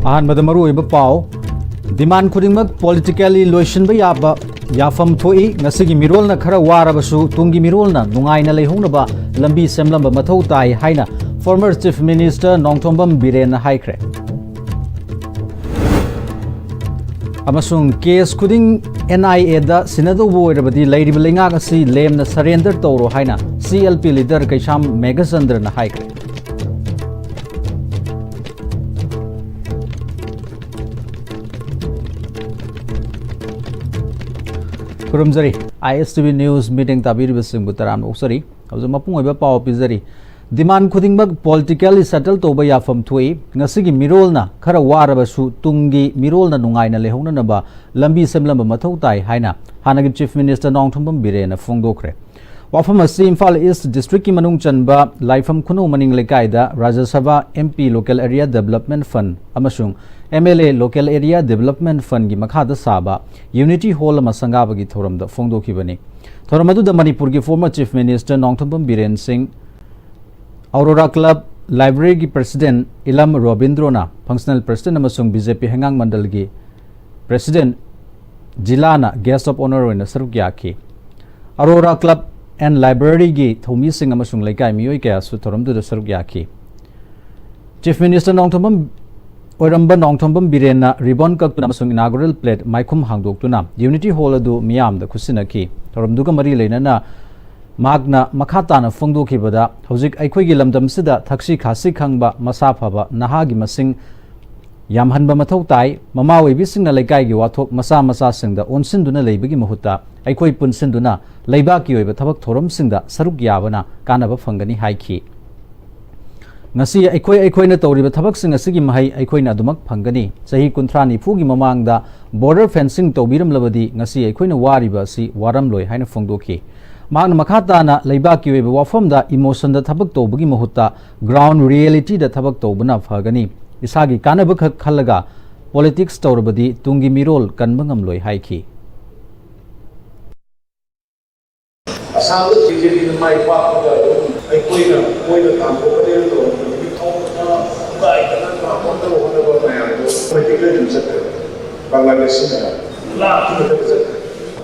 ꯑꯍꯥꯟꯕꯗ ꯃꯔꯨꯑꯣꯏꯕ ꯄꯥꯎ ꯗꯤꯃꯥꯟ ꯈꯨꯗꯤꯡꯃꯛ ꯄꯣꯂꯤꯇꯤꯀꯦꯜꯂꯤ ꯂꯣꯏꯁꯤꯟꯕ ꯌꯥꯕ ꯌꯥꯐꯝ ꯊꯣꯛꯏ ꯉꯁꯤꯒꯤ ꯃꯤꯔꯣꯜꯅ ꯈꯔ ꯋꯥꯔꯕꯁꯨ ꯇꯨꯡꯒꯤ ꯃꯤꯔꯣꯜꯅ ꯅꯨꯡꯉꯥꯏꯅ ꯂꯩꯍꯧꯅꯕ ꯂꯝꯕꯤ ꯁꯦꯝꯂꯝꯕ ꯃꯊꯧ ꯇꯥꯏ ꯍꯥꯏꯅ ꯐꯣꯔꯃꯔ ꯆꯤꯐ ꯃꯤꯅꯤꯁꯇꯔ ꯅꯣꯡꯊꯣꯝꯕꯝ ꯕꯤꯔꯦꯟꯅ ꯍꯥꯏꯈ꯭ꯔꯦ ꯑꯃꯁꯨꯡ ꯀꯦꯁ ꯈꯨꯗꯤꯡ NIAꯗ ꯁꯤꯟꯅꯗꯧꯕ ꯑꯣꯏꯔꯕꯗꯤ ꯂꯩꯔꯤꯕ ꯂꯩꯉꯥꯛ ꯑꯁꯤ ꯂꯦꯝꯅ ꯁꯔꯦꯟꯗꯔ ꯇꯧꯔꯣ ꯍꯥꯏꯅ CLP ꯂꯤꯗꯔ ꯀꯩꯁꯥꯝ ꯃꯦꯘꯆꯟꯗ꯭ꯔꯅ ꯍꯥꯏꯈ꯭ꯔꯦ खुरुमजरी ISTV न्यूज मीटिंग ताबीरिबसिंगबु तराम ओक्सरी हौज मपुंग ओइबा पाव पिजरी डिमांड खुदिंगमक पॉलिटिकली सेटल तोबा याफम थोई ngasiगी मिरोलना खरा वारबसु तुंगी मिरोलना नुंगाइना लेहौननबा लंबी सेमलंबा मथौ ताई हाइना हानागी चीफ मिनिस्टर नोंगथोंबम बिरेना फोंगदोखरे वाफम असि इम्फाल ईस्ट डिस्ट्रिक्ट की मनुंग चनबा लाइफम खुनु मनिंग लेकाइदा Rajya Sabha MP local area development fund अमसुंग MLA local area development fund की मखादा साबा यूनिटी हॉल अमा संगाबगी थोरमदा फोंगदोखिबनी थोरमदुदा मणिपुर की farmer chief minister Nongthombam villain Singh aurora club library की प्रेसिडेंट इलम रोबिंद्रोना फंक्शनल प्रेसिडेंट अमसुंग BJP हेंगांग मंडल की प्रेसिडेंट जिलाना गेस्ट ऑफ ऑनर ओइना सरुक याखी औरोरा क्लब एंड लाइब्रेरी की थौमी सिंह अमसुंग लेकाई मियोय कया सु थोरमदुदा सरुक याखी चीफ मिनिस्टर नोंगथोंबम ओरंबा नोंगथोंबम बिरेना रिबन कक्तुना अमसुंग इनागुरल प्लेट माइखुम हांगदोक्तुना यूनिटी हॉल अदु मियामदा खुसिनकी थोरमदुगा मरी लेनना मागना मखाताना फोंगदोखिबदा हौजिक अैखोइगी लमदमसिदा थक्सी खासी खंगबा मसा फबा नहागी मसिंग यामहनबा मथौ ताई ममा ओइबिसिंगना लेकाइगी वाथोक मसा मसा सिंगदा ओनसिनदुना लेबिगी महुत्ता अैखोइ पुनसिनदुना लेबाकी ओइबा थबक थोरमसिंगदा सरुक याबना कानबा फंगनी हाइखी ngasi aikoina tawriba thabak-sing asigi mahai aikoina adumak phangani chahi 30-40 gi mamangda border fencing tawbiramlabadi ngasi aikoina wariba asi waramloi haina phongdoki magna makhatana leibaki oiba wafamda emotion da thabak tawbagi mahutta ground reality da thabak tawbana phagani isagi kanaba khak khalaga politics tawrabadi tungi mirol kanbangamloi haiki asam jiji mai papaga aikoina koina tampoka Bangladesh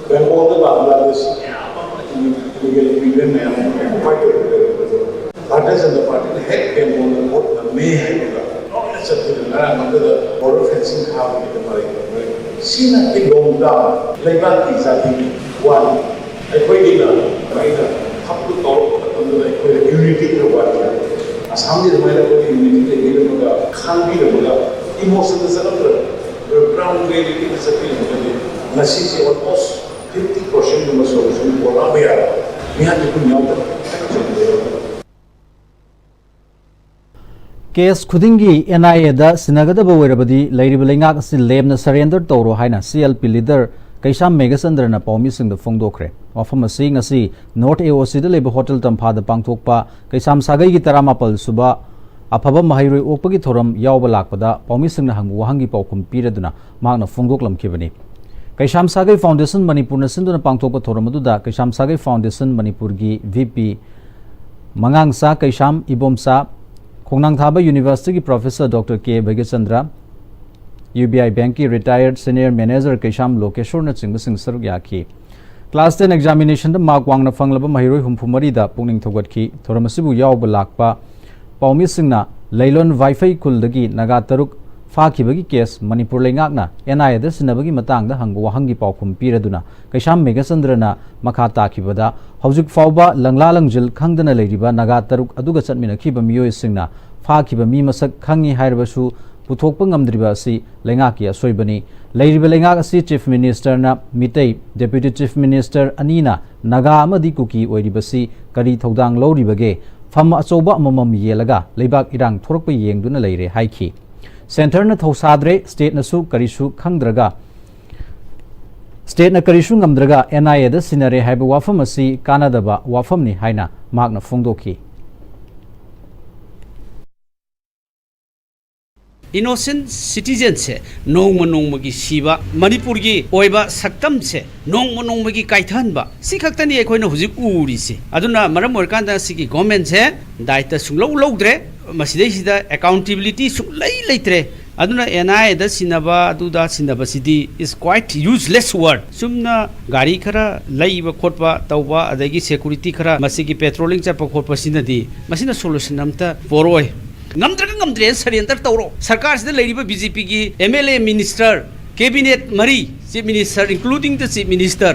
Bengal Bangladesh immigrant parties and the party head Bengal what the may the border fencing have seen a big long down like that exactly one I quite right up to talk unity Assam the unity can't be the emotion is another ground reality is a feeling message almost 50% of the solution for Rabia. We have to put out case खुदिंगी NIA दा सिनागदबा ओइरबदी लैरिबा लैंगाक असि लेमना surrender तौरो हाइना CLP लीडर कैसाम मेघचंद्रना पाउमिसिंग द फोंगदोखरे वाफम असि ngasi नॉर्थ AOC दा लेबा होटल तंफादा पांगथोकपा कैसाम सागै की 19 सुबा अफब महैरोय ओकपगी थोरम यावबा लाकपदा पाउमिसिंगना हंगु वहांगी पाउखुम पिरदुना मागना फोंगदोकलमखिबनी कैसाम सागै फाउंडेशन मणिपुरना सिंदुना पांगथोकपा थोरम अदुदा कैसाम सागै फाउंडेशन मणिपुर की VP मंगांगसा कैसाम इबोमसा खोंगनांगथाबा यूनिवर्सिटी की professor doctor K Bhagechandra UBI bank की retired senior manager Kaisam Lokeshwar चिंबसिंग सरुक याखी क्लास 10 एग्जामिनेशन मार्क वांगना फंगलबा महिरोय हुमफुमरीदा पुंगनिंग थोगतखी थोरमसिबु यावबा लाकपा पाउमिसिंगना लैलोन वाईफाई कुलदगी नागा तरुक फाखिबगी केस मणिपुर लेंगाकना NIA दा सिनबगी मतंगदा हंगु वहांगी पाउखुम पिरदुना कैसाम मेघचंद्रना मखा ताखिबदा हौजिक फावबा लंगला लंगजिल खंगदना लेरिबा नागा तरुक अदुगा चटमिनखिबा मियोयसिंगना फाखिबा मी मसक खंगी हायरबसु पुथोकपा ngamdriba asi lengaki asoibani leiriba lengak asi chief minister na mitei deputy chief minister anina naga amadi kuki oiribasi kari thodang loribage fam achoba amamam yelaga leibak irang thorokpa yengduna leire haiki center na thausadre state na su karisu khangdraga state na karisu ngamdraga NIA da sinare haiba wafam asi kanadaba wafam ni haina magna phongdoki innocent citizen se nongma gi siba manipur gi oiba saktam se nongma gi kaithan ba si khaktani ekhoina hujik uri se aduna maram orkanda sigi government se daita sunglo logdre masidai sida accountability sunglai leitre aduna NI da sinaba aduda sinaba sidi is quite useless word sumna gari khara laiba khotba tawba adagi security khara masigi patrolling chapa khotba sinadi masina solution amta poroi ngamdre surrender tawro sarkar sida leiriba BJP gi MLA minister cabinet mari chief minister including the chief minister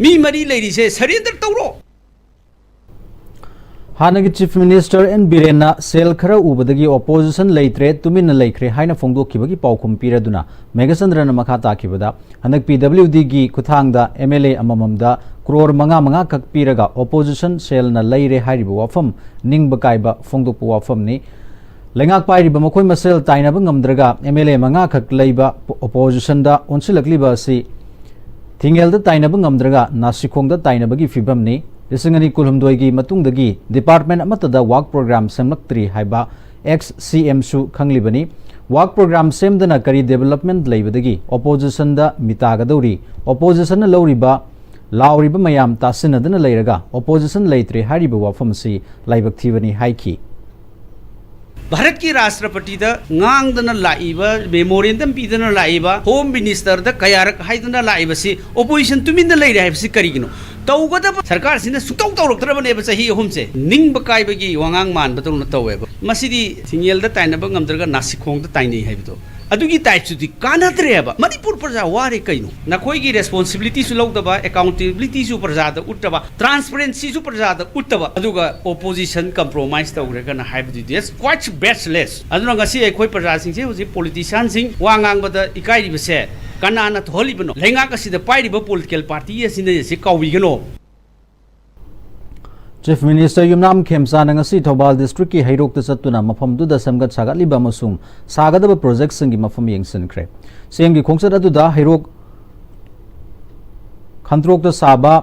mi mari leiri se surrender tawro हानगी chief minister N Biren सेल खरा उबदगी opposition लेत्रे Tumin लेख्रे हाइना फोंदोखिबगी पाउखुम पिरदुना मेघचंद्रन मखा ताखिबदा हनक PWD गी खुथांगदा MLA अमममदा crore मंगा खक पिरगा opposition cell न लेरे Harib वाफम निंगब काइबा फोंदोकपु वाफमनि लेंगाक पाइरिब मखोय मसेल ताइनब ngamdraga MLA मंगा खक लेबा ओपोजिशन दा ओनसिलकलिबा असि थिंगेलदा ताइनब ngamdraga नासिखोंगदा ताइनबगी फिबमनि लिसिंगनी कुलुमदोयगी मतुंगदगी डिपार्टमेंट अमतदा वर्क प्रोग्राम सेमलक्तरी हाइबा XCM सु खंगलिबनी वर्क प्रोग्राम सेमदना करी डेवलपमेंट लेबदगी ओपोजिशन दा मितागदौरी ओपोजिशन लौरिबा लाउरिबा मयाम तासिनदना लेरगा ओपोजिशन लेत्रे हारिबा वाफमसी लाइबक थीबनी हाइखी भारत की राष्ट्रपति दा ngang लाइबा मेमोरेंडम पीदना लाइबा होम मिनिस्टर दा कयारक हाइदना लाइबा सी ओपोजिशन तुमिन लेरे हाइबसी करिगिनो तौगदब सरकार सिना सुतौ तौरक्तरबने चही अहुमसे निंगब काइबगी वांगांग मान बतौन तौवेब मसिदी थिंगेल दा ताइनब ngamdraga नासिखोंग दा ताइनै हाइबतो अदुगी टाइपसुदी कानाद्रेबा मणिपुर प्रजा वारे कैनो नखोइगी रेस्पोंसिबिलिटी सु लौदबा अकाउंटेबिलिटी सु प्रजा दा उट्टबा ट्रांसपेरेंसी सु प्रजा दा उट्टबा अदुगा ओपोजिशन कंप्रोमाइज तौरेगना हाइबदी दिस क्वाइट बेस्टलेस अदुना गसी अखोइ प्रजा सिंगसे हुजि पॉलिटिशियन सिंग वांगांगबदा इकाइरिबसे कनाना थोलिबनो लेंगाक असिदा पाइरिबा पॉलिटिकल पार्टी असिने से काउबिगनो चीफ मिनिस्टर युमनाम खेमसा नंगसी थौबाल डिस्ट्रिक्ट की हैरोक चतुना मफमदुदा समगत सागतलिबा मसुम सागदब प्रोजेक्ट संगी मफम यंगसनख्रे सेम की खोंगसत अदुदा हैरोक खंत्रोक साबा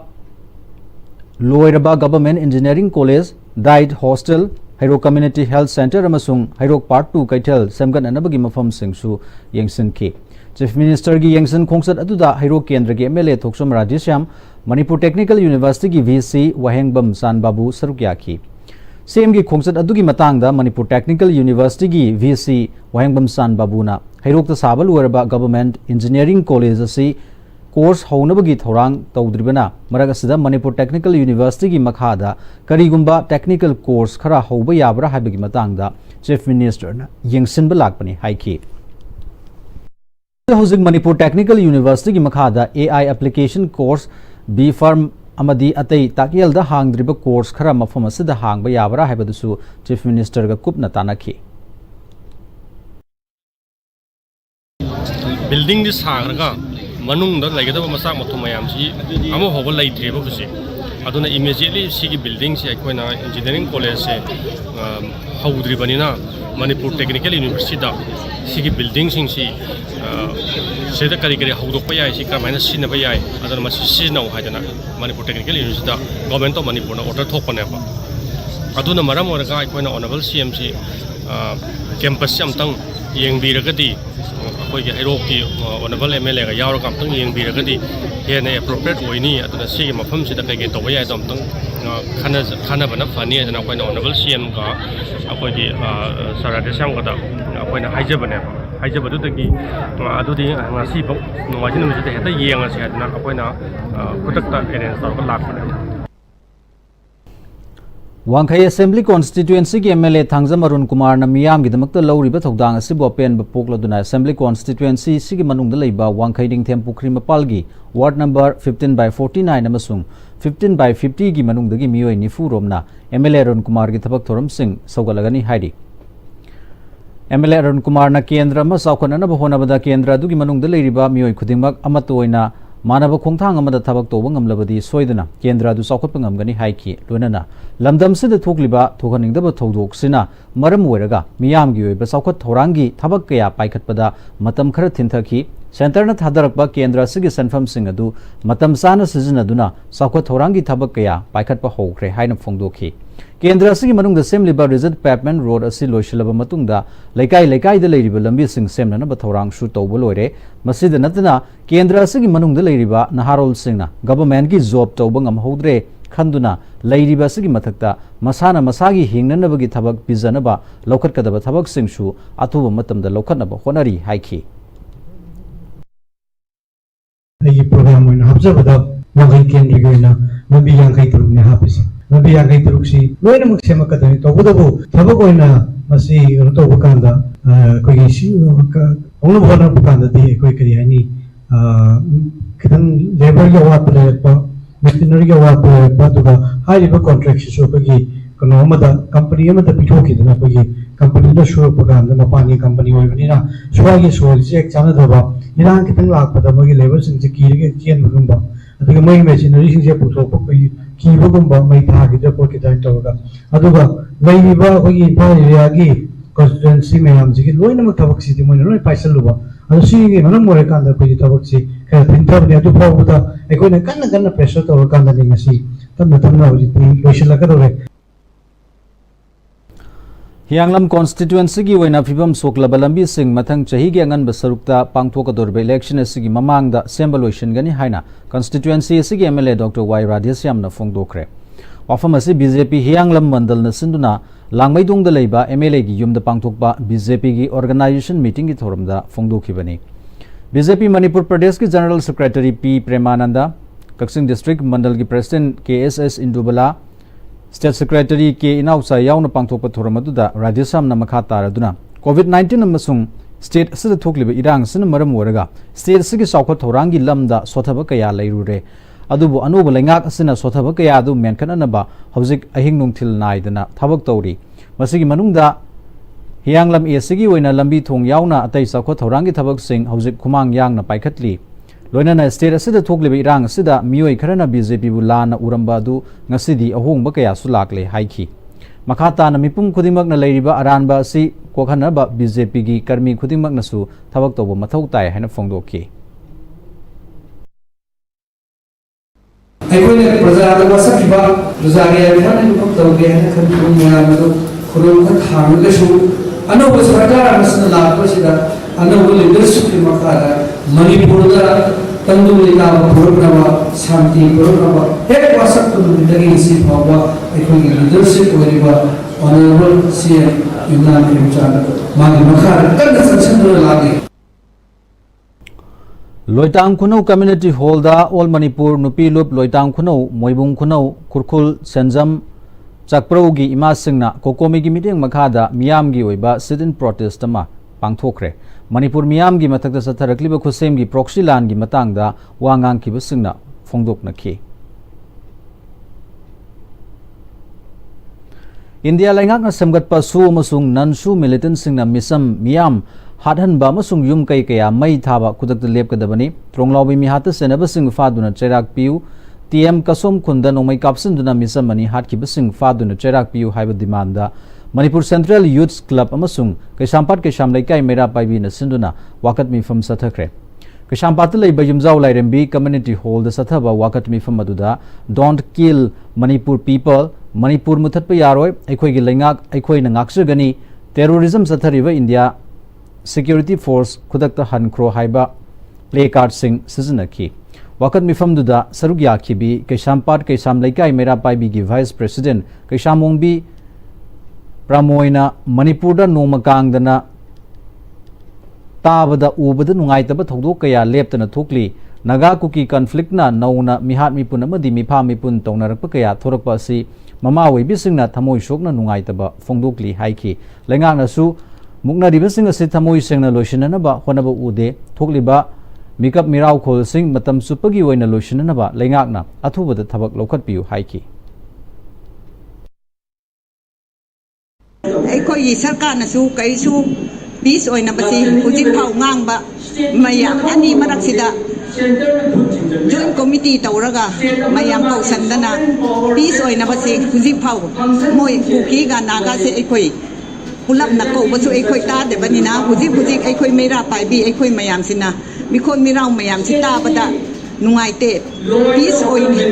लोयरबा government engineering college diet hostel हैरोक कम्युनिटी हेल्थ सेंटर अमसुंग हैरोक पार्ट 2 कैथल समगत अनबगी मफम सिंगसु यंगसनखी चीफ मिनिस्टर की यंगसन खोंगसत अदुदा हैरोक केंद्र के MLA Thoksom Rajeshyam Manipur technical university की VC वहेंगबम सानबाबू सरुक याखी सेम की खोंगसत अदुगी मतांगदा मणिपुर टेक्निकल यूनिवर्सिटी की VC वहेंगबम सानबाबूना हैरोक साबल वरबा गवर्नमेंट इंजीनियरिंग कॉलेज असि कोर्स हौनबगी थौरांग तौद्रिबना मरग असिदा मणिपुर टेक्निकल यूनिवर्सिटी की मखादा करीगुंबा टेक्निकल कोर्स खरा हौबा याबरा हाइबगी मतांगदा चीफ मिनिस्टर ना यंगसिनबा लाकपनी हाइखी हौजिक मणिपुर टेक्निकल यूनिवर्सिटी की मखादा AI application course B Farm अमदी अतई ताकियलदा हांगद्रिबा कोर्स खरा मफम असिदा हांगबा याबरा हाइबदुसु चीफ मिनिस्टर गा कुपना तानाखी बिल्डिंग दि सागरगा मनुंग दा लगदब मसा मथु मयाम सी अमो होबो लैथ्रेबो कुसे अदुना इमीडिएटली सिगी बिल्डिंग से अखोइना इंजीनियरिंग कॉलेज से हौद्रिबनिना मणिपुर टेक्निकल यूनिवर्सिटी दा सिगी बिल्डिंग सिंग सी सेदा करी हौदोकपा याय सि कमाइना सिनबा याय अदुना मसि सिनौ हाइदना मणिपुर टेक्निकल यूनिवर्सिटी दा गवर्नमेंट ऑफ मणिपुर ना ऑर्डर थोपनेबा अदुना मरम ओरगा अखोइना ऑनरेबल CM सी कैंपस से अमतंग येंबिरगदी अखोइगे हैरोक की ऑनरेबल MLA गा यावरगा अमतंग येंबिरगदी हेने एप्रोप्रिएट ओइनी अदुना सिगे मफम सिदा कई तोबा याय अमतंग खानाबना फनी अदुना अखोइना ऑनरेबल CM गा अखोइगे सरादेशम गा अखोइना हाइजबने हाइजबदुदगी अदुदि ngasi bau नवाजि नमिसे हेता येंगासे अदुना अखोइना खुदकता अरेंज तौरगा लाखने वांखई असेंबली कॉन्स्टिट्यूएंसी की MLA थांगजम अरुण कुमार न मियाम की दमकत लौरिबा थौदांग असिबो पेन पोकलदुना असेंबली कॉन्स्टिट्यूएंसी सिगी मनुंग लैबा वांखई दिंगथेम पुखरी मपालगी वार्ड नंबर 15/49 अमसुंग 15/50 की मनुंग दगी मियोय निफु रोमना MLA अरुण कुमार की थबक थोरम सिंह सौगलगनी हाइडी MLA अरुण कुमार न केंद्र म साउखननब होनबदा केंद्र दुगी मनुंग लैरिबा मियोय खुदिमक अमतोयना मानव खोंथांग अमदा थबक तोबं ngमलबदी सोयदना केंद्र दु साउखप ngमगनी हाइखी लोनना लमदम सिद थोकलिबा थोखनिंगदब थौदोकसिना मरम ओइरगा मियामगी ओइबा साउखत थौरांगी थबक कया पाइखतपदा मतम खर थिनथखी सेंटरना थादरकबा केंद्र सिगी सनफम सिंग अदु मतम साना सिजनदुना साउखत थौरांगी थबक कया पाइखतपा होख्रे हाइना फोंदोखी केंद्र सिगी मनुंग सेमलिबा रिजर्व पेपमेंट रोड असि लोइसिलबा मतुंगदा लेकाई लेकाई द लेरिबा लंबी सिंग सेमनना बथौरांग शु तौबो लोइरे मसिद नतना केंद्र सिगी मनुंग द लेरिबा नहारोल सिंगना गवर्नमेंट की जॉब तौबा ngam होद्रे खंदुना लैरिबा सिगी मथक्ता मसाना मसागी हिंगननबगी थबक बिजनबा लौखटकदबा थबक सिंगसु अथुबा मतमदा लौखटनबा होनरी हाइखि ꯑꯩꯒꯤ ꯄ꯭ꯔꯣꯒ꯭ꯔꯥꯝ ꯑꯣꯏꯅ ꯍꯥꯞꯆꯕꯗ ꯋꯥꯡꯈꯩ ꯀꯦꯟꯗ꯭ꯔꯒꯤ ꯑꯣꯏꯅ ꯂꯝꯕꯤ 53ꯅꯤ ꯍꯥꯞꯄꯤꯁꯤ ꯂꯝꯕꯤ 53ꯁꯤ ꯂꯣꯏꯅꯃꯛ ꯁꯦꯝꯃꯛꯀꯗꯕꯅꯤ ꯇꯧꯕꯇꯕꯨ ꯊꯕꯛ ꯑꯣꯏꯅ ꯃꯁꯤ ꯀꯩꯅꯣ ꯇꯧꯕ ꯀꯥꯟꯗ ꯑꯩꯈꯣꯏꯒꯤ ꯍꯧꯅꯕ ꯍꯣꯠꯅꯔꯛꯄ ꯀꯥꯟꯗꯗꯤ ꯑꯩꯈꯣꯏ ꯀꯔꯤ ꯍꯥꯏꯅꯤ ꯈꯤꯇꯪ ꯂꯦꯕꯔꯒꯤ ꯑꯋꯥꯠꯄ ꯂꯩꯔꯛꯄ ꯃꯦꯁꯤꯅꯔꯤꯒꯤ ꯑꯋꯥꯠꯄ ꯂꯩꯔꯛꯄ ꯑꯗꯨꯒ ꯍꯥꯏꯔꯤꯕ ꯀꯣꯟꯇ꯭ꯔꯦꯛꯁꯤꯁꯨ ꯑꯩꯈꯣꯏꯒꯤ ꯀꯩꯅꯣ ꯑꯃꯗ ꯀꯝꯄꯅꯤ ꯑꯃꯗ ꯄꯤꯊꯣꯛꯈꯤꯗꯅ ꯑꯩꯈꯣꯏꯒꯤ ꯀꯝꯄꯅꯤꯗ ꯁꯨꯔꯛꯄ ꯀꯥꯟꯗ ꯃꯄꯥꯟꯒꯤ ꯀꯝꯄꯅꯤ ꯑꯣꯏꯕꯅꯤꯅ ꯁ꯭ꯋꯥꯏꯒꯤ ꯁꯣꯏꯜꯁꯦ ꯍꯦꯛ ꯆꯥꯟꯅꯗꯕ ꯏꯔꯥꯡ ꯈꯤꯇꯪ ꯂꯥꯛꯄꯗ ꯃꯣꯏꯒꯤ ꯂꯦꯕꯔꯁꯤꯡꯁꯦ ꯀꯤꯔꯒ ꯆꯦꯟꯕꯒꯨꯝꯕ ꯑꯗꯨꯒ ꯃꯣꯏꯒꯤ ꯃꯦꯁꯤꯅꯔꯤꯁꯤꯡꯁꯦ ꯄꯨꯊꯣꯛꯄ ꯑꯩꯈꯣꯏꯒꯤ ꯀꯤꯕꯒꯨꯝꯕ ꯃꯩ ꯊꯥꯈꯤꯗ꯭ꯔꯥ ꯈꯣꯠꯈꯤꯗ꯭ꯔꯥ ꯇꯧꯔꯒ ꯑꯗꯨꯒ ꯂꯩꯔꯤꯕ ꯑꯩꯈꯣꯏꯒꯤ ꯏꯝꯐꯥꯜ ꯑꯦꯔꯤꯌꯥꯒꯤ ꯀꯟꯁꯇꯤꯇꯨꯋꯦꯟꯁꯤ ꯃꯌꯥꯝꯁꯤꯒꯤ ꯂꯣꯏꯅꯃꯛ ꯊꯕꯛꯁꯤꯗꯤ ꯃꯣꯏꯅ ꯂꯣꯏ ꯄꯥꯏꯁꯜꯂꯨꯕ ꯑꯗꯣ ꯁꯤꯒꯤ ꯃꯔꯝ ꯑꯣꯏꯔꯀꯥꯟꯗ ꯑꯩꯈꯣꯏꯒꯤ ꯊꯕꯛꯁꯤ ꯈꯔ ꯊꯤꯟꯊꯕꯅꯤ ꯑꯗꯨ ꯐꯥꯎꯕꯗ ꯑꯩꯈꯣꯏꯅ ꯀꯟꯅ ꯄ꯭ꯔꯦꯁꯔ ꯇꯧꯔꯀꯥꯟꯗꯅꯤ ꯉꯁꯤ ꯇꯞꯅ ꯍꯧꯖꯤꯛꯇꯤ ꯂꯣꯏꯁꯤꯜꯂꯛꯀꯗꯧꯔꯦ हियांगलम कॉन्स्टिट्यूएंसी की वैना फिबम सोकलब लंबी सिंह मथंग चही के अंगन बसरुक्ता पांगथोकदोरबे इलेक्शन असिगी ममांगदा सेंबलोइशनगनी हाइना कॉन्स्टिट्यूएंसी असिगी एमएलए डॉक्टर वाई राधेश्यामना फोंगदोखरे वाफम असि बीजेपी हियांगलम मंडल न सिंदुना लांगमैदोंगदा लेबा एमएलए की युमदा पांगथोकबा बीजेपी की ऑर्गेनाइजेशन मीटिंग की थोरमदा फोंगदोखिबनी बीजेपी मणिपुर प्रदेश की general secretary P Premananda Kakching district मंडल की president KSS Indubala state secretary के इनाउसा याउना पांगथोकप थोरमदुदा राधेश्यामना मखा तारदुना कोविड-19 अमसुंग स्टेट असिदा थोकलिबा इरांग सिना मरम ओरगा स्टेट सिगी साउखत थोरांगी लमदा सोथबा कया लैरुरे अदुबु अनोबा लैंगाक असिना सोथबा कया अदु मेनखननबा हौजिक अहिंग नुंगथिल नाइदना थबक तौरी मसिगी मनुंगदा हियांगलम एसिगी ओइना लंबी थोंग याउना अतै साउखत थोरांगी थबक सिंग हौजिक खुमांग यांगना पाइखतली लोइना स्टेट असिदा थोकलिबा इरांग असिदा मियोय खरना बीजेपी बु लाना उरंबा अदु ngasidi ahongba kaya su lakle haiki makhata na mipum khudimak na leiriba aranba asi kokhana ba BJP gi karmi khudimak na su thabak tobo mathau tai haina phongdokki ꯑꯩꯈꯣꯏꯅ ꯄ꯭ꯔꯖꯥꯗ ꯋꯥꯁꯛꯈꯤꯕ ꯄ꯭ꯔꯖꯥꯒꯤ ꯑꯌꯥꯕ ꯃꯐꯝ ꯇꯧꯒꯦ ꯍꯥꯏꯅ ꯈꯟꯈꯤꯕ ꯃꯌꯥꯝ ꯑꯗꯨ ꯈꯨꯗꯣꯡ ꯊꯥꯡꯂꯒꯁꯨ ꯑꯅꯧꯕ ꯁꯔꯀꯥꯔ ꯑꯃꯁꯤꯅ ꯂꯥꯛꯄꯁꯤꯗ ꯑꯅꯧꯕ ꯂꯤꯗꯔꯁꯤꯞꯀꯤ ꯃꯈꯥꯗ ꯃꯅꯤꯄꯨꯔꯗ ꯇꯪꯗꯨ ꯂꯩꯇꯥꯕ ꯄꯨꯔꯛꯅꯕ ꯁꯥꯟꯇꯤ ꯄꯨꯔꯛꯅꯕ ꯍꯦꯛ ꯋꯥꯁꯛꯄ ꯅꯨꯃꯤꯠꯇꯒꯤ ꯉꯁꯤ ꯐꯥꯎꯕ ꯑꯩꯈꯣꯏꯒꯤ ꯂꯤꯗꯔꯁꯤꯞ ꯑꯣꯏꯔꯤꯕ ꯑꯣꯅꯔꯦꯕꯜ CM ꯌꯨꯝꯅꯥꯝ ꯈꯦꯝꯆꯥꯟꯗ ꯃꯥꯒꯤ ꯃꯈꯥꯗ ꯀꯟꯅ ꯆꯪꯁꯤꯟꯗꯨꯅ ꯂꯥꯛꯂꯤ लोइटांग खुनौ कम्युनिटी हॉल दा ऑल मणिपुर नुपी लुप लोइटांग खुनौ मोइबुंग खुनौ खुरखुल सेंजम चक्प्रौगी इमा सिंगना कोकोमी की मीटिंग मखादा मियाम की ओइबा सिटिन प्रोटेस्ट मा पांगथोखरे मणिपुर मियाम की मथक्ता सथरकलिबा खुसेम की प्रॉक्सी लान की मतंगदा वांगांग की सिंगना फोंगदोकनखि इंडिया लैंगाकना सेमगतपा सु अमसुंग ननसु मिलिटेंट सिंगना मिसम मियाम हादहनबा अमसुंग युम कै कया मई थाबा खुदक लेपकदबनी त्रोंगलाउबी मिहाता सेनबसिंग फादुना चैराक पियु TM कसोम खुंदा नोमै कापसिनदुना मिसमनी हाटखिबसिंग फादुना चैराक पियु हाइबा डिमांडा मणिपुर सेंट्रल यूथ क्लब अमसुंग कैसामपाट कैसाम लैकाई मेरा पाइबिना सिंदुना वाकत मिफम सथखरे कैसामपात लैबा युमजाउ लाइरेंबी कम्युनिटी हॉल दा सथबा वाकत मिफम अदुदा don't kill Manipur people Manipur मुथतप यारोय अखोइगी लैंगाक अखोइना ngaksagani terrorism सथरिबा इंडिया सिक्योरिटी फोर्स खुदकता हनख्रो हाइबा प्ले कार्ड सिंग सिजनकी वाकत मिफमदुदा सरुक याखिबी कैसामपाट कैसाम लैकाई मेरा पाइबी की वाइस प्रेसिडेंट कैसामोंबी प्रमोइना मणिपुरदा नोमकांगदना ताबदा उबदा नुंगाइतबा थौदोक कया लेपतना थोकली नागा कुकी कॉन्फ्लिक्टना नौना मिहात मिपुन अमदि मिफा मिपुन तौनरकपा कया थोरकपा असि ममा वेबिसिंगना थमोइ सोकना नुंगाइतबा फोंदोकली हाइखि लैंगाकनासु मुक्नारिबसिंग असि थमोइ सेंगना लोइसिननबा होनबा उदे थोकलिबा मिकअप मिराव खोलसिंग मतम सुपगी ओइना लोइसिननबा लैंगाकना अथुबदा थबक लौखतपियु हाइखि ꯑꯩꯈꯣꯏꯒꯤ ꯁꯔꯀꯥꯔꯅꯁꯨ ꯀꯩꯁꯨ ꯄꯤꯁ ꯑꯣꯏꯅꯕꯁꯤ ꯍꯧꯖꯤꯛ ꯐꯥꯎ ꯉꯥꯡꯕ ꯃꯌꯥꯝ ꯑꯅꯤ ꯃꯔꯛꯁꯤꯗ ꯖꯣꯏꯟ ꯀꯣꯃꯤꯇꯤ ꯇꯧꯔꯒ ꯃꯌꯥꯝ ꯀꯧꯁꯟꯗꯅ ꯄꯤꯁ ꯑꯣꯏꯅꯕꯁꯤ ꯍꯧꯖꯤꯛ ꯐꯥꯎ ꯃꯣꯏ ꯀꯨꯀꯤꯒ ꯅꯥꯒꯥꯁꯦ ꯑꯩꯈꯣꯏ ꯄꯨꯂꯞꯅ ꯀꯧꯕꯁꯨ ꯑꯩꯈꯣꯏ ꯇꯥꯗꯕꯅꯤꯅ ꯍꯧꯖꯤꯛ ꯑꯩꯈꯣꯏ ꯃꯩꯔꯥ ꯄꯥꯏꯕꯤ ꯑꯩꯈꯣꯏ ꯃꯌꯥꯝꯁꯤꯅ ꯃꯤꯈꯣꯟ ꯃꯤꯔꯥꯎ ꯃꯌꯥꯝꯁꯤ ꯇꯥꯕꯗ नुंगाइते पीस ओइने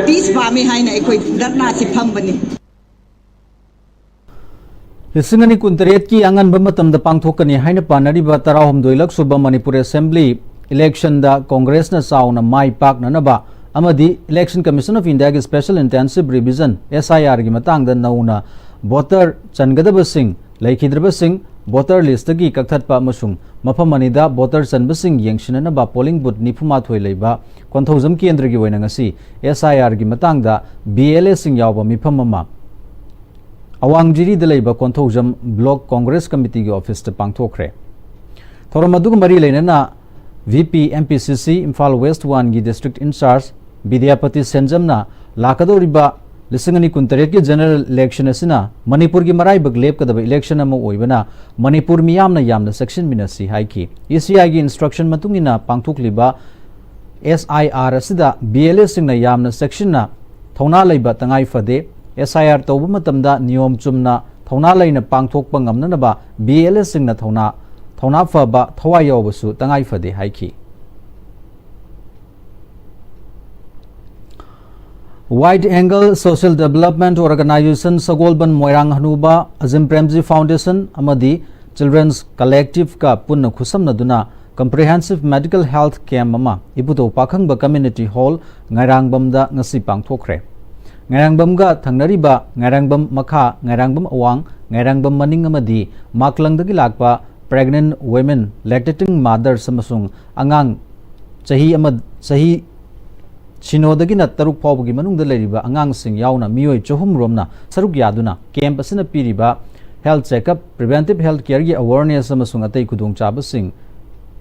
पीस पामी हाइना एकोइ धरना सि फंबनी लिसिंगनी कुंतरेट की आंगन बमतम द पांगथोकनी हाइना पानरिबा 13 लक सुबा मणिपुर असेंबली इलेक्शन दा कांग्रेस ना साउना माई पाक ननबा amadi Election Commission of India ki Special Intensive Revision SIR gi matang da nauna voter changadaba sing laikhidraba sing voter list gi kakthatpa amasung mafam anida voter chanba sing yengsinana ba polling booth nifuma thoi leiba konthaujam kendra gi oina ngasi SIR gi matang da BLA sing yawba mifam ama awangjiri da leiba konthaujam block Congress Committee gi office ta pangthokre thoramadu mari leinana VP MPCC Imphal West 1 gi district in charge Vidyapati Senjamna lakadoriba Lisingani Kuntaret ki general election asina Manipur ki marai bag lep kadaba election ama oibana Manipur mi yamna section minasi haiki ECI gi instruction matungina pangthok liba SIR asida BLA singna yamna section na thona leiba tangai fade SIR tawba matamda niyom chumna thona leina pangthok pangamna na ba BLA singna thona faba thawai yawbasu tangai fade haiki Wide Angle Social Development Organization Sagolban Moirang Hanuba Azim Premji Foundation Amadi Children's Collective ka punna khusamna duna Comprehensive Medical Health Camp ama ibuto pakhangba Community Hall Ngairangbam da ngasi pangthokre Ngairangbam ga thangnariba Ngairangbam makha Ngairangbam awang Ngairangbam maning amadi maklangdagi lakpa pregnant women lactating mothers amasung angang sahi Chinodagina Taruk Pogi Manung the Leriba, Angang Sing Yauna, Mio Johum Romna, Saruk Yaduna, Campus in a Piriba, Health Checkup, Preventive Health Care Awareness Amasung Ate Kudung Chabasing,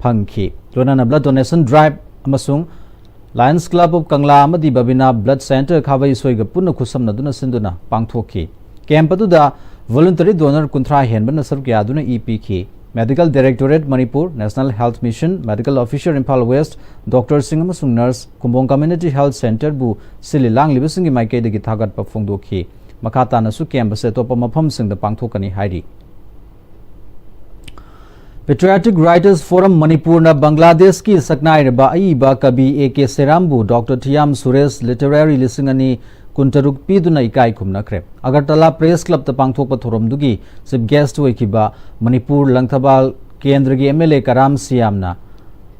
Punky, Donana Blood Donation Drive Amasung, Lions Club of Kangla Amadi Babina Blood Center, Kavai Soiga Puna Kusam Naduna Sinduna, Pangtoki, Campatuda, Voluntary Donor Kuntra Henban Saruk Yaduna EPK. Medical Directorate Manipur, National Health Mission, Medical Officer Imphal West, Dr. Singamasung Nurse, Kumbong Community Health Center Bu Sililang Libisingi Maike de Gitagat Pafungdoki, Makata Nasu Campus Topa Mapam Sing the Pangtokani Haidi. Patriotic Writers Forum Manipur na Bangladesh ki Saknai ba Aiba Kabi AK Serambu, Dr. Tiam Suresh Literary Lisingani Kuntaruk Piduna Ikai Kumnakre. Agartala Press Club the Pangthokpa Thoromdugi, Sib Guest Wikiba, Manipur Langthabal Kendragi MLA Karam Siamna,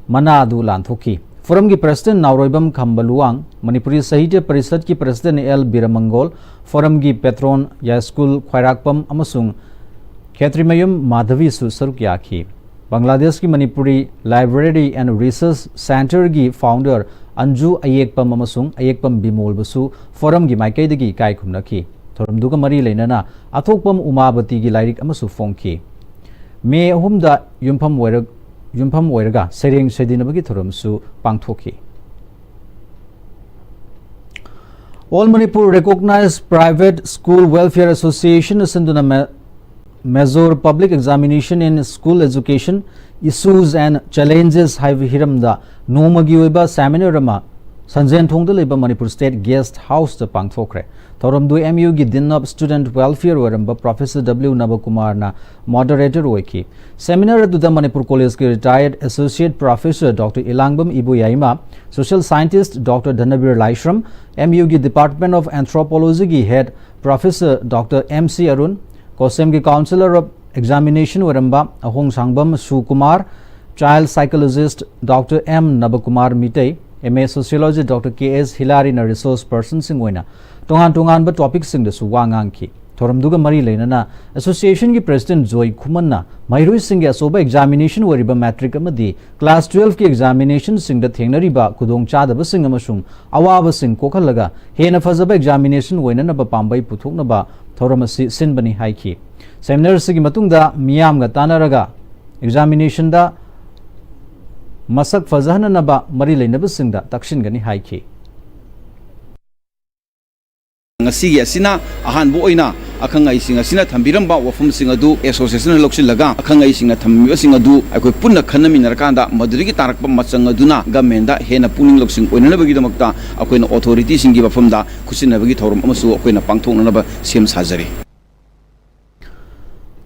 Manadu Lanthoki. Forum ki President Nauroibam Kambaluang, Manipuri Sahitya Parisad ki President L. Biramangol, Forum ki Petron Yaskul Khairakpam Amasung, Khetrimayum Madhavi Su Sarukyaki. Bangladesh ki Manipuri Library and Research Center ki founder Anju Ayekpam Amasung Ayekpam Bimol Basu Forum gi Maikei dagi kai khumnaki thoram duga mari leinana athokpam Umabati gi lairik amasu fongki me ahumda yumpham oiraga sereng sedinabagi thoram su pangthoki All Manipur Recognized Private School Welfare Association Sinduna Measure Public Examination in School Education Issues and Challenges Have Hiramda Nomagi Weba Seminar Rama Sanjan Thongda Leba Manipur State Guest House the Pangthokre Thoramdu MU gi Dinab Student Welfare Waramba Professor W Nabakumar na Moderator Weki Seminar at the Manipur College ki Retired Associate Professor Dr. Ilangbam Ibu Yaima Social Scientist Dr. Dhanabir Laishram MU gi Department of Anthropology gi Head Professor Dr. MC Arun Kosem ki Counselor of Examination Waramba Ahong Sangbam Sukumar Child Psychologist Dr. M. Nabakumar Mitei MA Sociology Dr. K.S. Hilary na Resource Person Singwena Tongan ba topic sing da suwangang ki Thoramduga Mari Leinana Association ki President Joy Kumanna Mairui Singh Asoba Examination Wariba Matric Amadi Class 12 ki Examination Sing da Thengnariba Kudong Chadaba Sing Amasung Awaba Sing Kokhalaga Hena Fazaba Examination Wainana ba Pambai Puthokna ba Thoramasi Sinbani Haiki Seminar Sigi Matungda Miyam ga Tanaraga Examination da Masak Fazahana Naba Mari Leinaba Sing da Takshin Gani Haiki Ngasi asina ahan bo oina akhangai singa sina thambiram ba wafum singa du association loksin laga akhangai singa thammi singa du akoi punna khanami narakanda madurigi tarakpa machanga duna government da hena puning loksin oina bagi damakta akoina authority singi wafum da khusina bagi thorum amasu akoina pangthokna ba sem sajari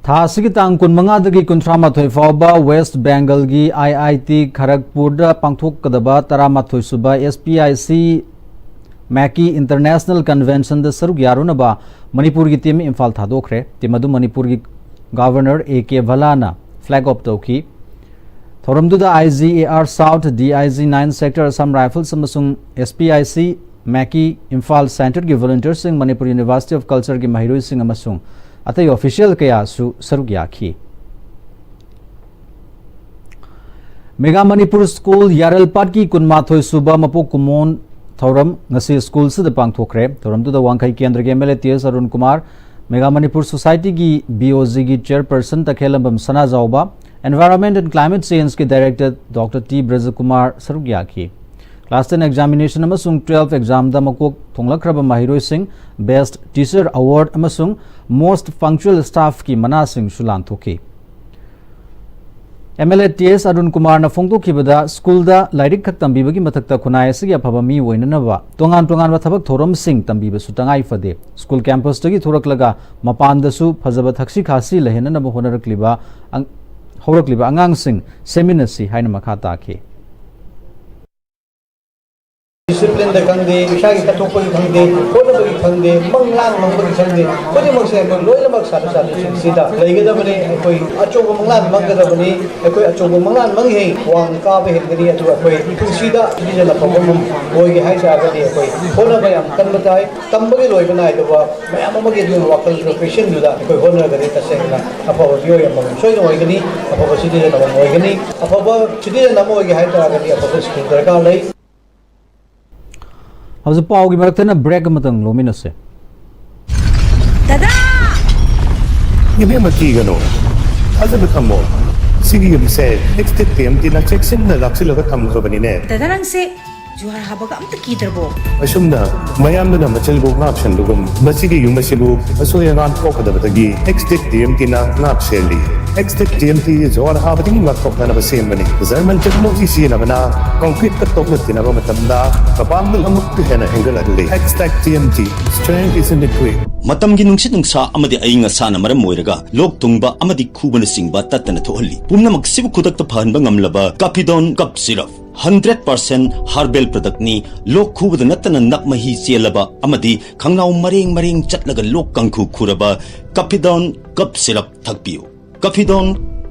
Thasigi tang kun manga dagi kuntrama thoi fawba West Bengal gi IIT Kharagpur da pangthok kadaba tarama thoi suba SPIC Maki International Convention the Saruk Yarunaba Manipur ki team Imphal Thadokre Timadu Manipur ki Governor AK Valana flag up toki Thoramduda IGAR South DIG 9 Sector Assam Rifles amasung SPIC Maki Imphal Center ki volunteers sing Manipur University of Culture ki mahiroi sing amasung atai official kaya su saruk yakhi. Mega Manipur School Yarelpat ki kunmathoi suba mapu kumon thoram ngasi school se de pangthokre thoramduda wangkhai kendra ke MLA TS Arun Kumar Mega Manipur Society ki BOZ ki chairperson takhelambam Sana Jauba Environment and Climate Change के Director Dr. T. Brajakumar Sarugya की Class 10 Examination अमसुंग 12 Exam दा मकोक थोंगलखरब माहिरोई Singh Best Teacher Award अमसुंग Most Punctual Staff की मना सिंह शुलान थोकी MLA TS Arun Kumar na फोंगतो खिबदा स्कूल दा लाइरिक खक तंबीबगी मथकता खुनाय सिगी अफबा मी वइननबा तोंगान तोंगान थबक थोरम सिंह तंबीब सुतंगाई फदे स्कूल कैंपस तगी थोरकलगा मपानदसु फजब थक्सी खासी लहेननब होनरकलिबा हौरकलिबा अंगांगसिंग सेमिनार हाइना मखा ताखे discipline da kangde ishagi katokko ki khangde kono ki khangde manglang mangko ki khangde kodi mok se mo loila mak sa sida leiga da bani koi achogo manglan mangga da bani koi achogo manglan mang he wang ka be hen gari atu koi sida dija la pagom boy ge hai sa ga de koi kono ba yam kan batai tambagi loi banai da ba mayam ma ge du wakal profession du da koi honor gari ta se na apa ba yo yam bang soi no gani apa ba sidi na mo gani apa ba sidi na mo ge hai ta ga di apa ba skill da ka lai How's the power given a break among luminous? Give him a key, you know. As a become more. Sigi said, next time, did not check in the Luxil of a come company net. Tadarang say, you are Habagam the Kiderbo. Ashumna, Mayam the Machelbo option to them. Basigi, you must go, a so you're not pocket of the gee. Next TMT not shelly. Next TMT is all happening like of the same money. The Zerman technology in Avana, concrete cut of the Navamatanda, Kapam will look to Hena Hengaladi. Next TMT, strength is in the way. Matamgi nungsit nungsa amadi ayinga sana maram moiraga lok tungba amadi kubana singba tatana thohali pumna magsibu kudak ta phanba ngamlaba Capidon cup syrup 100% herbal product ni lok khubada natana nakmahi chelaba amadi khangnau mareng chatlaga lok kangkhu khuraba Capidon cup syrup thakpiu Capidon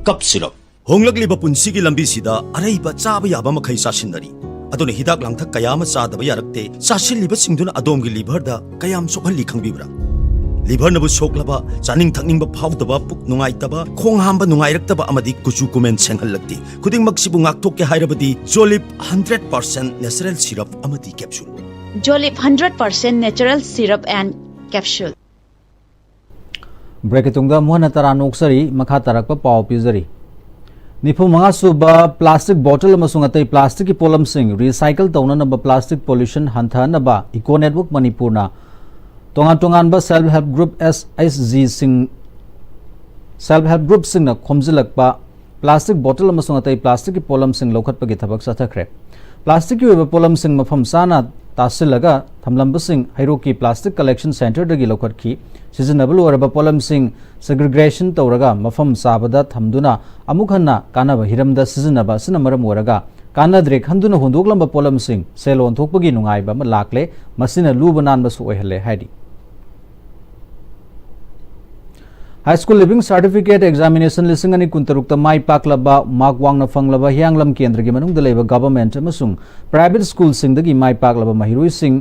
cup syrup honglakliba punsigi lambi sida araiba chaba yaba makhai sasinari adone hidak langthak kayama sadaba yarakte sasilliba singduna adomgi liver da kayam sokhalli khangbibra liver nabu soklaba chaning thakningba phawdaba puk nungaitaba khong hamba nungairakaba amadi kuchu kumen senghallakti khuding maksibu ngakthok ke hairabadi Jolip 100% natural syrup amadi capsule Jolip 100% natural syrup and capsule Break itungda mohana taran oksari makha tarakpa paw pizari Nipu manga suba plastic bottle amasung atai plastic ki polam sing recycle tauna na ba plastic pollution hantha na ba eco network Manipur na tongan ba self help group SSG sing self help group sing na khomjilak ba plastic bottle amasung atai plastic ki polam sing lokhat pa gi thabak sa thakre plastic ki ba polam sing mafam sana tasilaga thamlam sing hairoki plastic collection center dagi lokhat ki seasonable or ba polam sing segregation tawraga mafam sabada thamduna amukhanna kanaba hiramda seasonaba sinamaram oraga kanadre khanduna hundoklamba polam sing selon thokpagi nungai ba ma lakle masina lubanan ba su ohele haidi High School Living Certificate Examination listing ani kuntarukta mai paklaba mark wangna fanglaba hianglam kendra gi manung daleba government amasung private school sing dagi mai paklaba mahirui sing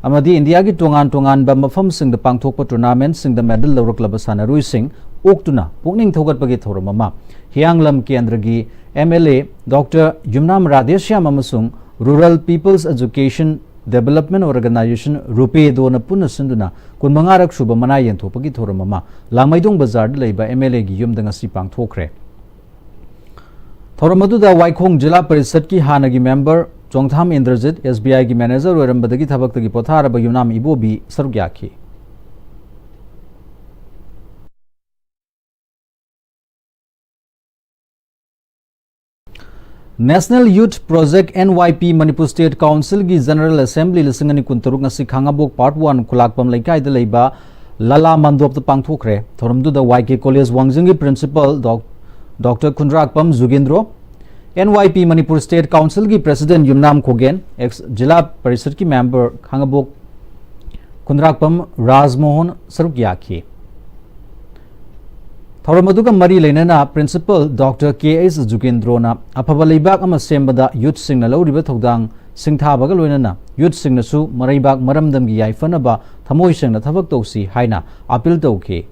amadi India gi tongan ba mafam sing da pangthokpa tournament sing da medal lawraklaba sanarui sing oktuna pukning thogatpagi thoromama hianglam kendra gi MLA Dr. Yumnam Radheshyam amasung Rural People's Education Development Organization Rupe dona punna sinduna kunmangarak shuba mana yenthopagi thoramama Langmaidong Bazar da leiba MLA gi yumda ngasi pangthokre thoramadu da Waikhong Jila Parishad ki hanagi member Chongtham Indrajit SBI gi manager orambadagi thabaktagi potharaba Yumnam Ibobi sarugyakhi National Youth Project NYP Manipur State Council gi General Assembly lisingani kuntaruk ngasi khangabok part 1 khulakpam laikai da leiba Lala Mandop the pangthokre thoramdu da YK College Wangjingi principal Dr. Kundrakpam Zugendro NYP Manipur State Council ki President Yumnam Khogen ex Jila Parishad ki member khangabok Kundrakpam Rajmohan Sarukyakhi Thoramaduga Mari Lenana Principal Dr. K.S. Jukendrona Apabalibak Ama Sembada Youth Singna Loriba Thodang Singtha Bagalunana Youth Singnasu Maribak Maramdam Gi Yaifanaba Thamoi Singna Thabak Tosi Haina Appeal Toke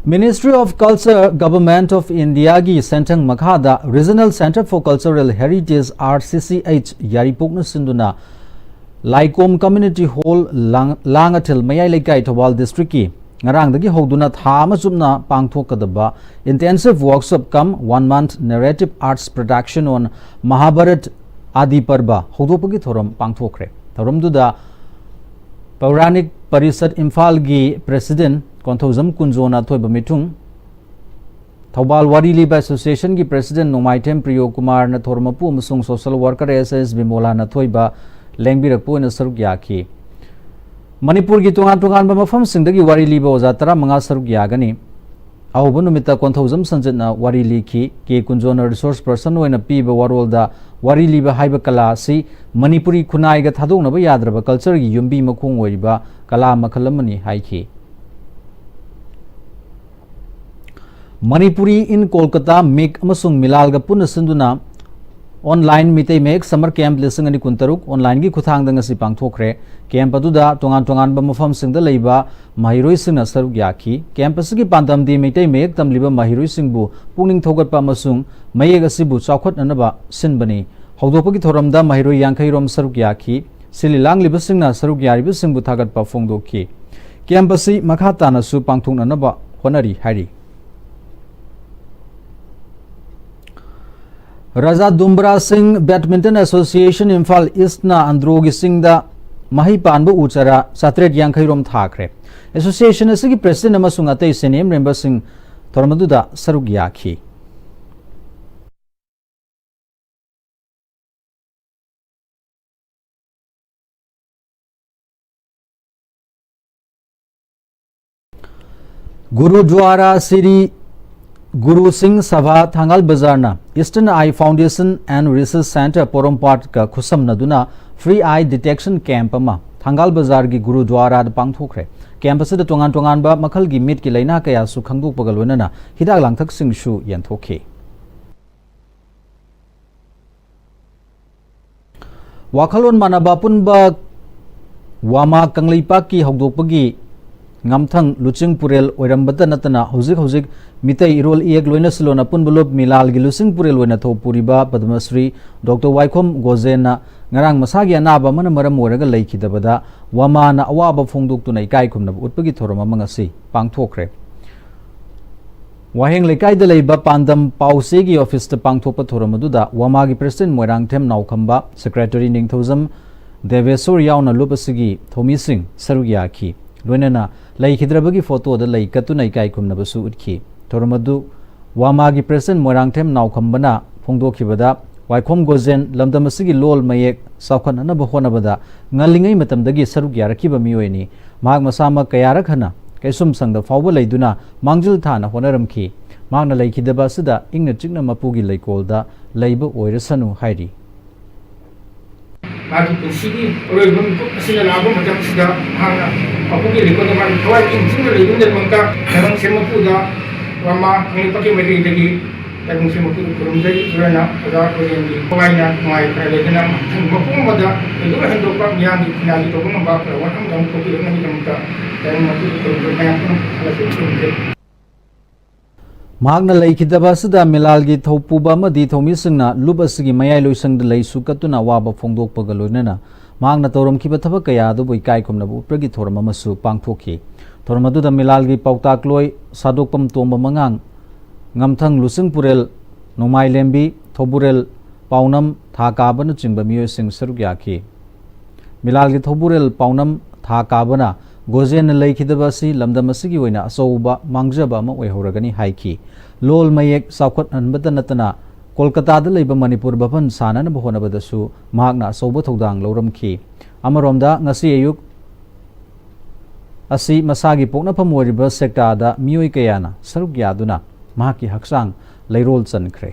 Ministry of Culture Government of India Gi Sentang Makhada Regional Center for Cultural Heritage RCCH Yaripukna Sinduna Laikom Community Hall Langatil Mayai Lekai Thawal District Ki Ngarang dagi hoduna tha amachumna pangthokadaba intensive workshop come 1 month narrative arts production on Mahabharat Adi Parba hodopagi thoram pangthokre thoram duda Pauranik Parisad Imphal gi President Konthozam Kunjona Thoiba Mitung Thobal Wari Liba Association gi President Nomaitem Priyo Kumar na thormapu amasung social worker SS Bimola na Thoiba lengbirakpu na saruk yaki Manipur ki tungan mafam singdagi wari liba ozatara mga saruk yagani ahuba numita konthozam sanjatna wari liki ke kunjona resource person oina piba warolda wari liba haiba kala si Manipuri khunai ga thadoknaba yadraba culture gi yumbi makhong oiba kala makhalamani haiki Manipuri in Kolkata make amasung milal ga punna sinduna online mitei mek summer camp lising ani kuntaruk online gi khuthang dang asi pangthokre camp aduda tongan ba mafam singda leiba mahiroi singna saruk yaki campus gi pandam di mitei mek tamliba mahiroi singbu pungning thogat pa masung mayeg asibu chawkhat anaba sinbani hawdopagi thoramda mahiroi yankhai rom saruk yaki sililang liba singna saruk yari bi singbu thagat pa phongdokki campus si makhata na su pangthung anaba honari hari Raja Dumbra Singh Badminton Association Imphal East na Androgi Singh da Mahi Panbu Uchara Satret Yankhai Rom Thakre Association asigi President amasung atei senior member Singh Thormaduda saruk yaki Gurudwara Siri Guru Singh Sabha Thangal Bazarna Eastern Eye Foundation and Research Center Porompat ka khusam naduna free eye detection camp ama Thangal Bazar gi Gurudwara da pangthokre campus da tongan ba makhal gi mit ki laina kaya su khangduk pagalwena hidak langthak sing shu yanthokhe Wakhalon manaba punba wama kangleipa ki hogdokpagi ngamthang luching purel oirambata natana hojik mitai irol iek loina silona punbulop milal gi luching purel oina tho puriba Padmasri Dr. Waikhom Gozena ngarang masagi anaba mana maram oraga leikidabada wama na awaba phongduk tunai kai khumna utpagi thorama mangasi pangthokre Waheng lekai da leiba pandam pause gi office ta pangthopa thoramaduda wama gi president Moirang Them Naukhamba secretary Ningthozam Devesor yauna lupasigi Thomi Singh sarugya ki loinana leikidrabagi photo da leikatu nai kai khumna basu utki thormadu wama gi president Moirang Them Naukhambana phongdokhibada Waikhom Gozen lamdamasigi lol mayek saukhan anaba honabada ngalingai matamdagi sarugya rakiba miyoini mahak masama kayarak hana kaisum sangda fawba leiduna mangjil thana honaramki magna leikidaba sida ingna chikna mapugi leikolda leiba oirasanu hairi Magi punsigi oroibam asina labam macam sida hanga apugi leikoda man thawai ingsinga leidunda mangka jarang semapuda wama ngipaki meri dagi Tagong simukin kurumdai urana pada kurendi pengaina mai kredena mapung pada itu hendak pak yang dikenali tu pun nampak lawan dalam kopi dengan kita dan mati kurumdai pun ada kurumdai Magna leikidaba sida milalgi thopuba madi thomi singna lubasigi mayai loisangda leisu katuna waba phongdok pagaloinana magna torom kiba thaba kaya do boi kai khomna bu pragi thorma masu pangthokhi thormadu da milalgi pautakloi sadokpam tomba mangang ngamthang lusing purel nomai lembi thoburel paunam thakabana chingba miyo sing sarugya ki milalgi thoburel paunam thakabana gozen leikidabasi lamdamasigi oina asouba mangjaba ma oihoragani haiki lol mayek saukhat anbata natana kolkata da leiba manipur bhavan sanana bhonabadasu mahakna asouba thodang loramki amaromda ngasi ayuk asi masagi pokna phamoriba sekta da miyoi kayana sarugya duna mahaki haksang leirol chankhre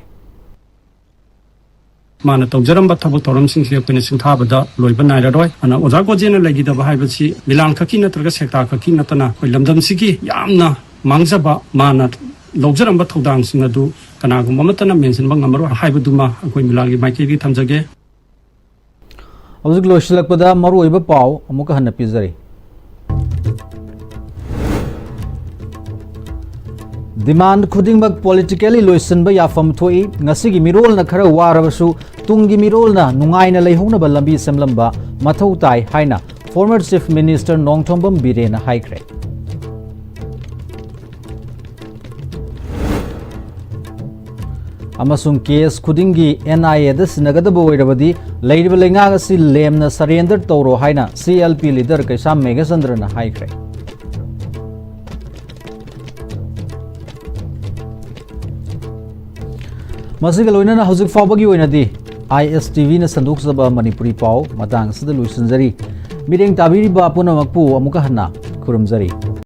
माना तौजरम थबक थौरमसिंग से अखोइना सिंथाबद लोइब नाइररोय अना ओजा गोजेना लगिदब हाइबसी मिलान खकी नत्रगा सेक्टा खकी नतना अखोइ लमदमसिगी यामना मांगजबा माना लौजरम थौदांसिंग अदु कनागुम अमतना mention बंगमरो हाइबदुमा अखोइ मिलांगी माइकेगी थमजगे हौजिक लोइसलकपदा मरुओइबा पाव अमुक हन्ना पिजरी demand खुदिंगमक politically लोइसनबा याफम थोई ngasiगी मिरोलना खरा वारबसु तुंगी मिरोलना नुंगाइना लेहोनबा लंबी सेमलंबा मथौ ताई हाइना फॉर्मर चीफ मिनिस्टर नोंगथोंबम बिरेना हाइख्रे अमसुंग केस खुदिंगी NIA दा सिनगदबा ओइरबदी लेइरबा लेंगाग असि लेमना सरेंडर तौरो हाइना CLP लीडर कैसाम मेघचंद्रना हाइख्रे मसिग लोइनना हौजिक फावबगी ओइनदी ISTV ना संदोखजबा मणिपुरी पाव मतंग सिदा लुइसनजरी मिरेंग ताबिरिबा पुनमकपु अमुका हन्ना खुरमजरी।